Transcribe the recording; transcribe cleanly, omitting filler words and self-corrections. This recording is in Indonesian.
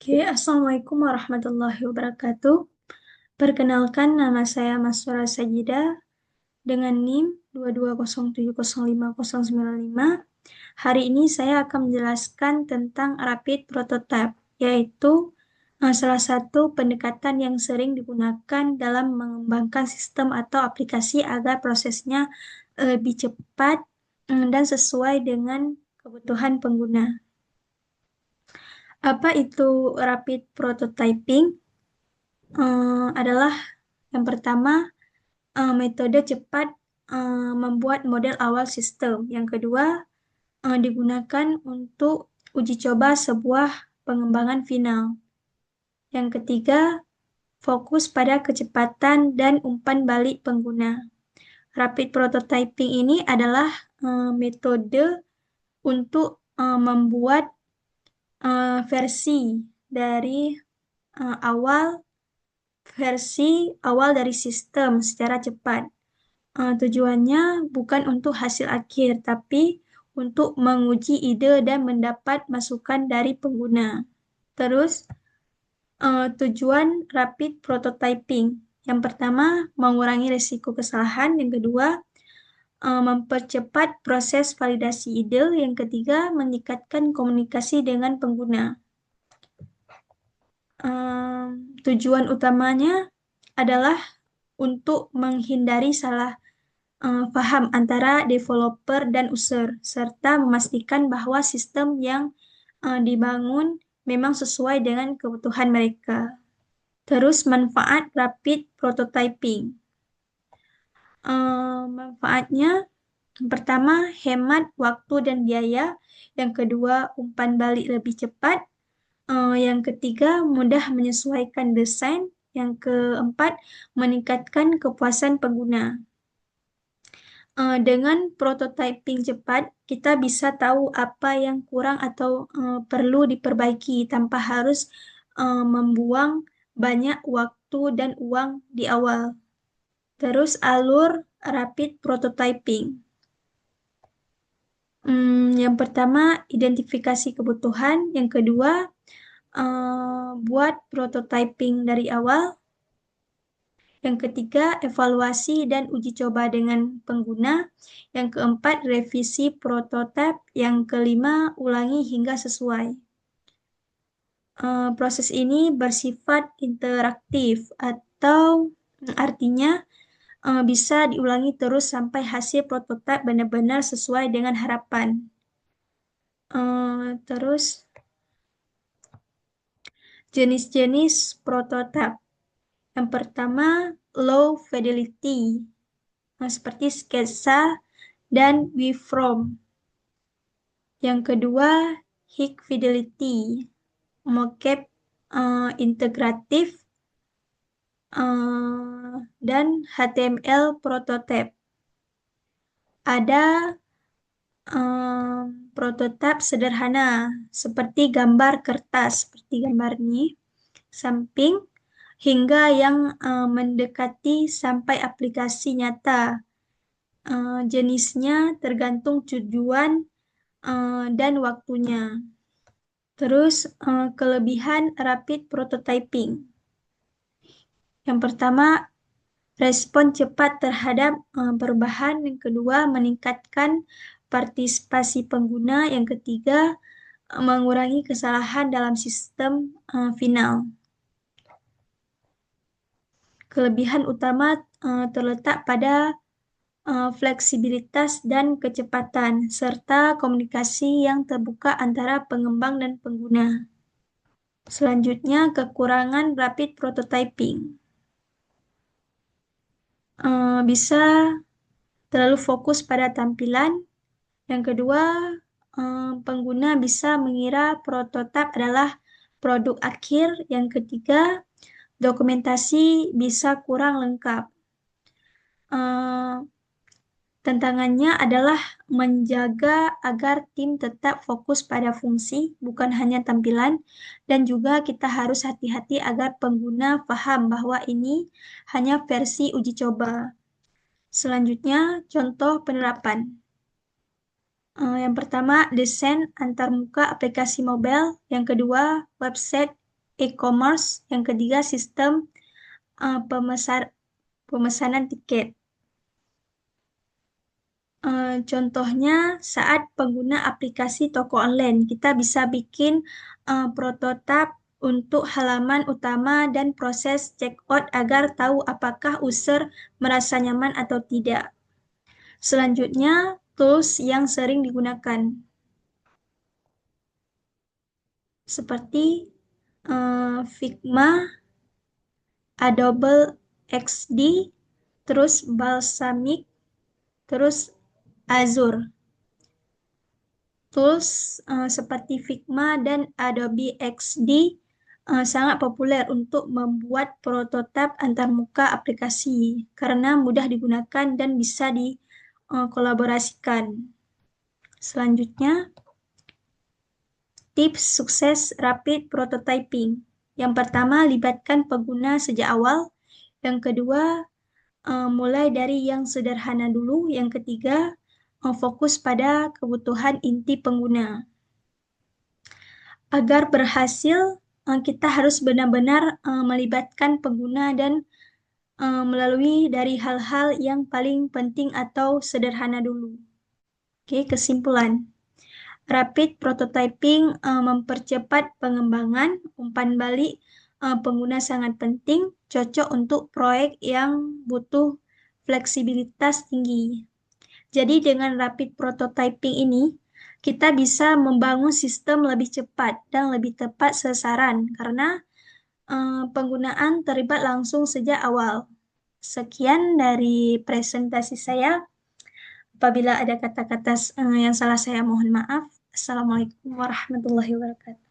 Oke, Assalamualaikum warahmatullahi wabarakatuh. Perkenalkan, nama saya Masura Sajidah dengan NIM 220705095. Hari ini saya akan menjelaskan tentang rapid prototype, yaitu salah satu pendekatan yang sering digunakan dalam mengembangkan sistem atau aplikasi agar prosesnya lebih cepat dan sesuai dengan kebutuhan pengguna. Apa itu rapid prototyping? Adalah yang pertama, metode cepat membuat model awal sistem. Yang kedua, digunakan untuk uji coba sebuah pengembangan final. Yang ketiga, fokus pada kecepatan dan umpan balik pengguna. Rapid prototyping ini adalah metode untuk membuat versi dari awal dari sistem secara cepat. Tujuannya bukan untuk hasil akhir, tapi untuk menguji ide dan mendapat masukan dari pengguna. Terus, tujuan rapid prototyping. Yang pertama, mengurangi risiko kesalahan. Yang kedua, mempercepat proses validasi ide. Yang ketiga, meningkatkan komunikasi dengan pengguna. Tujuan utamanya adalah untuk menghindari salah paham antara developer dan user, serta memastikan bahwa sistem yang dibangun memang sesuai dengan kebutuhan mereka. Terus manfaat rapid prototyping. Manfaatnya yang pertama, hemat waktu dan biaya. Yang kedua, umpan balik lebih cepat. Yang ketiga, mudah menyesuaikan desain. Yang keempat, meningkatkan kepuasan pengguna. Dengan prototyping cepat, kita bisa tahu apa yang kurang atau perlu diperbaiki tanpa harus membuang banyak waktu dan uang di awal. Terus alur rapid prototyping. Yang pertama, identifikasi kebutuhan. Yang kedua, buat prototyping dari awal. Yang ketiga, evaluasi dan uji coba dengan pengguna. Yang keempat, revisi prototipe. Yang kelima, ulangi hingga sesuai. Proses ini bersifat interaktif atau artinya bisa diulangi terus sampai hasil prototipe benar-benar sesuai dengan harapan. Terus, jenis-jenis prototipe. Yang pertama, low fidelity, seperti sketsa dan WeFrom. Yang kedua, high fidelity, mocap integratif, dan HTML prototype. Ada prototipe sederhana seperti gambar kertas, seperti gambar ini, samping, hingga yang mendekati sampai aplikasi nyata. Jenisnya tergantung tujuan dan waktunya. Terus, kelebihan rapid prototyping. Yang pertama, respon cepat terhadap perubahan. Yang kedua, meningkatkan partisipasi pengguna. Yang ketiga, mengurangi kesalahan dalam sistem final. Kelebihan utama terletak pada fleksibilitas dan kecepatan, serta komunikasi yang terbuka antara pengembang dan pengguna. Selanjutnya, kekurangan rapid prototyping. Bisa terlalu fokus pada tampilan. Yang kedua, pengguna bisa mengira prototipe adalah produk akhir. Yang ketiga, dokumentasi bisa kurang lengkap. Tantangannya adalah menjaga agar tim tetap fokus pada fungsi, bukan hanya tampilan, dan juga kita harus hati-hati agar pengguna paham bahwa ini hanya versi uji coba. Selanjutnya, contoh penerapan. Yang pertama, desain antarmuka aplikasi mobile. Yang kedua, website e-commerce, yang ketiga sistem pemesanan tiket. Contohnya saat pengguna aplikasi toko online, kita bisa bikin prototipe untuk halaman utama dan proses checkout agar tahu apakah user merasa nyaman atau tidak. Selanjutnya, tools yang sering digunakan seperti Figma, Adobe XD, terus Balsamiq, terus Azure. Tools seperti Figma dan Adobe XD sangat populer untuk membuat prototipe antarmuka aplikasi karena mudah digunakan dan bisa dikolaborasikan. Selanjutnya, tips sukses rapid prototyping. Yang pertama, libatkan pengguna sejak awal. Yang kedua, mulai dari yang sederhana dulu. Yang ketiga, fokus pada kebutuhan inti pengguna. Agar berhasil, kita harus benar-benar melibatkan pengguna dan melalui dari hal-hal yang paling penting atau sederhana dulu. Oke, kesimpulan. Rapid prototyping mempercepat pengembangan, umpan balik pengguna sangat penting, cocok untuk proyek yang butuh fleksibilitas tinggi. Jadi dengan rapid prototyping ini, kita bisa membangun sistem lebih cepat dan lebih tepat sasaran karena penggunaan terlibat langsung sejak awal. Sekian dari presentasi saya. Apabila ada kata-kata yang salah, saya mohon maaf. Assalamualaikum warahmatullahi wabarakatuh.